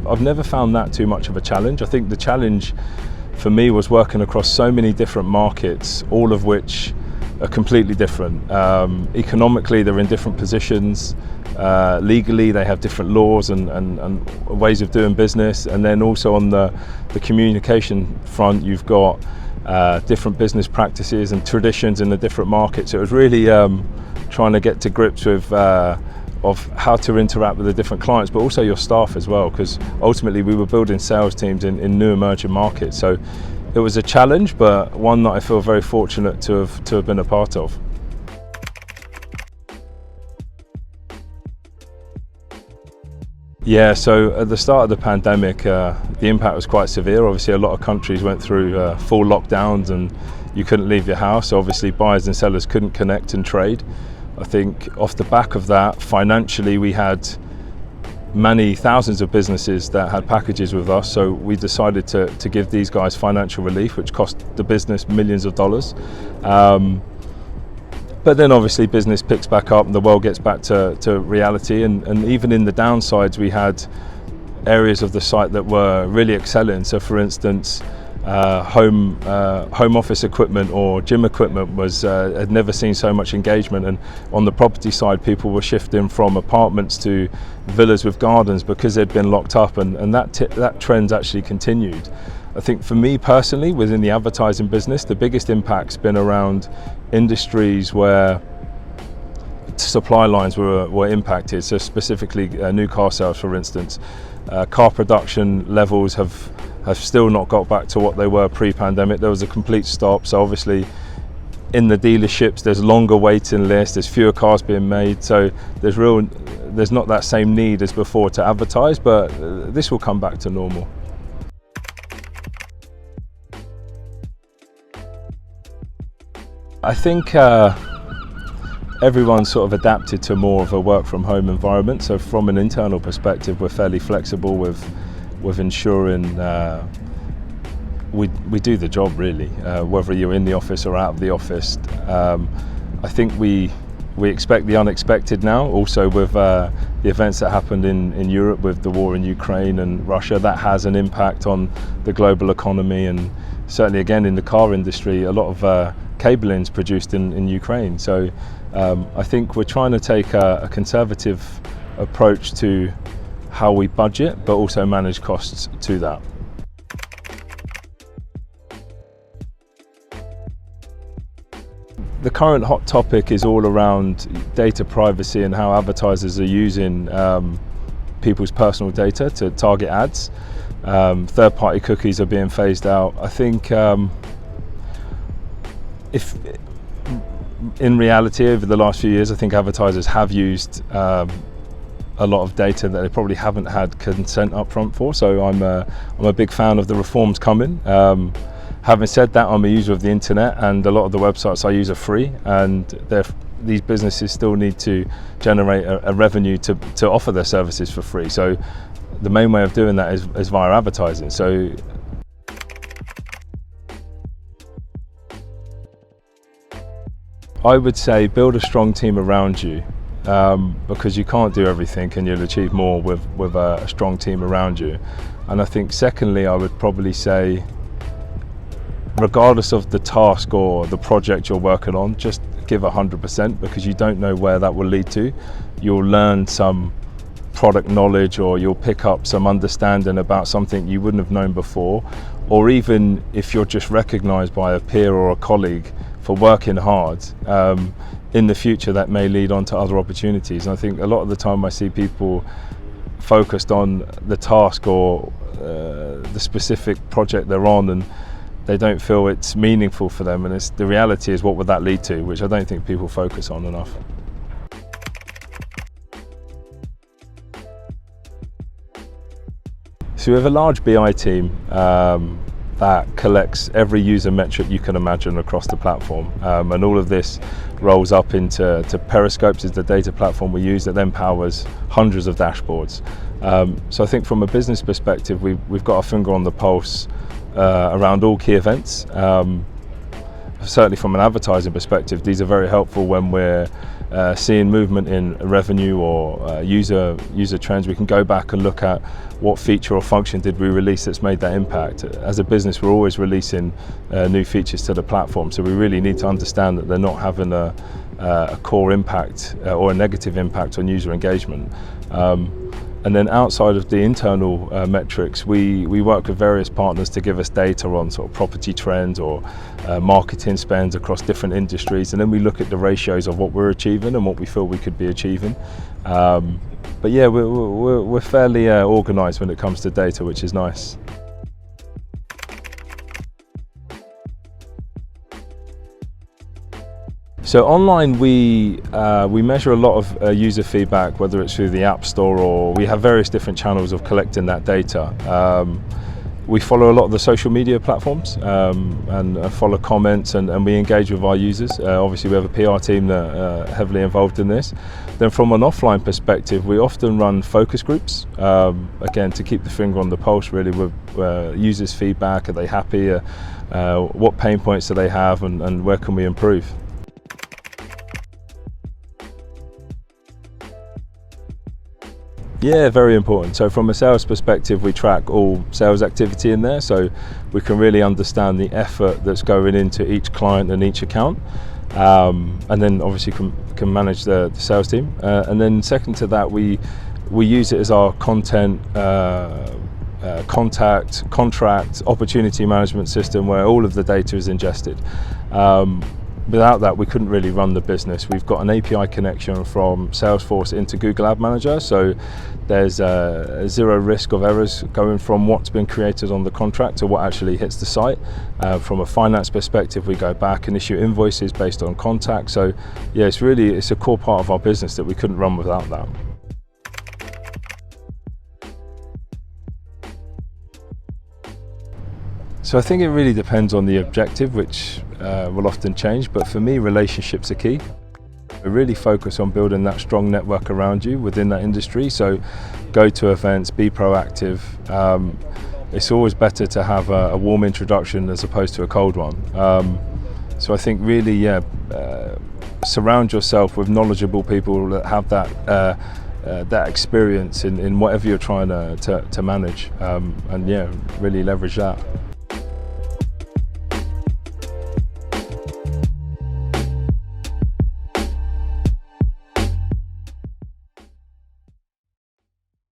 I've never found that too much of a challenge. I think the challenge for me was working across so many different markets, all of which are completely different. Economically, they're in different positions. Legally, they have different laws and ways of doing business. And then also on the communication front, you've got different business practices and traditions in the different markets. So it was really trying to get to grips with of how to interact with the different clients, but also your staff as well, because ultimately we were building sales teams in new emerging markets. So it was a challenge, but one that I feel very fortunate to have been a part of. Yeah, so at the start of the pandemic, the impact was quite severe. Obviously, a lot of countries went through full lockdowns and you couldn't leave your house. So obviously, buyers and sellers couldn't connect and trade. I think off the back of that, financially, we had many thousands of businesses that had packages with us. So we decided to give these guys financial relief, which cost the business millions of dollars. But then obviously business picks back up and the world gets back to reality. And even in the downsides, we had areas of the site that were really excelling. So for instance, home office equipment or gym equipment had never seen so much engagement. And on the property side, people were shifting from apartments to villas with gardens because they'd been locked up, and that trend's actually continued. I think for me personally, within the advertising business, the biggest impact's been around industries where supply lines were impacted. So specifically new car sales, for instance. Car production levels have still not got back to what they were pre-pandemic. There was a complete stop. So obviously in the dealerships, there's longer waiting lists, there's fewer cars being made. So there's not that same need as before to advertise, but this will come back to normal. I think everyone's sort of adapted to more of a work from home environment. So from an internal perspective, we're fairly flexible with ensuring we do the job really, whether you're in the office or out of the office. I think we expect the unexpected now, also with the events that happened in Europe with the war in Ukraine and Russia. That has an impact on the global economy, and certainly again in the car industry, a lot of cabling's produced in Ukraine. So I think we're trying to take a conservative approach to how we budget, but also manage costs to that. The current hot topic is all around data privacy and how advertisers are using people's personal data to target ads. Third-party cookies are being phased out. I think if in reality over the last few years, I think advertisers have used a lot of data that they probably haven't had consent up front for. So I'm a big fan of the reforms coming. Having said that, I'm a user of the internet, and a lot of the websites I use are free, and these businesses still need to generate a revenue to offer their services for free. So the main way of doing that is via advertising. So I would say build a strong team around you, because you can't do everything, and you'll achieve more with a strong team around you. And I think secondly, I would probably say, regardless of the task or the project you're working on, just give 100%, because you don't know where that will lead to. You'll learn some product knowledge, or you'll pick up some understanding about something you wouldn't have known before, or even if you're just recognized by a peer or a colleague for working hard, in the future that may lead on to other opportunities. And I think a lot of the time I see people focused on the task or the specific project they're on, and they don't feel it's meaningful for them, and the reality is, what would that lead to, which I don't think people focus on enough. So we have a large BI team that collects every user metric you can imagine across the platform, and all of this rolls up into Periscopes, is the data platform we use that then powers hundreds of dashboards. So I think from a business perspective, we've got our finger on the pulse around all key events. Certainly from an advertising perspective, these are very helpful when we're seeing movement in revenue or user trends. We can go back and look at what feature or function did we release that's made that impact. As a business, we're always releasing new features to the platform, so we really need to understand that they're not having a core impact or a negative impact on user engagement. And then outside of the internal metrics, we work with various partners to give us data on sort of property trends or marketing spends across different industries, and then we look at the ratios of what we're achieving and what we feel we could be achieving. But yeah, we're fairly organised when it comes to data, which is nice. So online we measure a lot of user feedback, whether it's through the App Store, or we have various different channels of collecting that data. We follow a lot of the social media platforms and follow comments, and we engage with our users. Obviously we have a PR team that are heavily involved in this. Then from an offline perspective, we often run focus groups, again to keep the finger on the pulse really with users' feedback. Are they happy? What pain points do they have, and where can we improve? Yeah, very important. So from a sales perspective, we track all sales activity in there, so we can really understand the effort that's going into each client and each account, and then obviously can manage the sales team. And then second to that, we use it as our content, contract, opportunity management system, where all of the data is ingested. Without that, we couldn't really run the business. We've got an API connection from Salesforce into Google Ad Manager, so there's zero risk of errors going from what's been created on the contract to what actually hits the site. From a finance perspective, we go back and issue invoices based on contact. So yeah, it's a core part of our business that we couldn't run without that. So I think it really depends on the objective, which will often change, but for me, relationships are key. I really focus on building that strong network around you within that industry, so go to events, be proactive. It's always better to have a warm introduction as opposed to a cold one. So I think really, surround yourself with knowledgeable people that have that experience in whatever you're trying to manage, and yeah, really leverage that.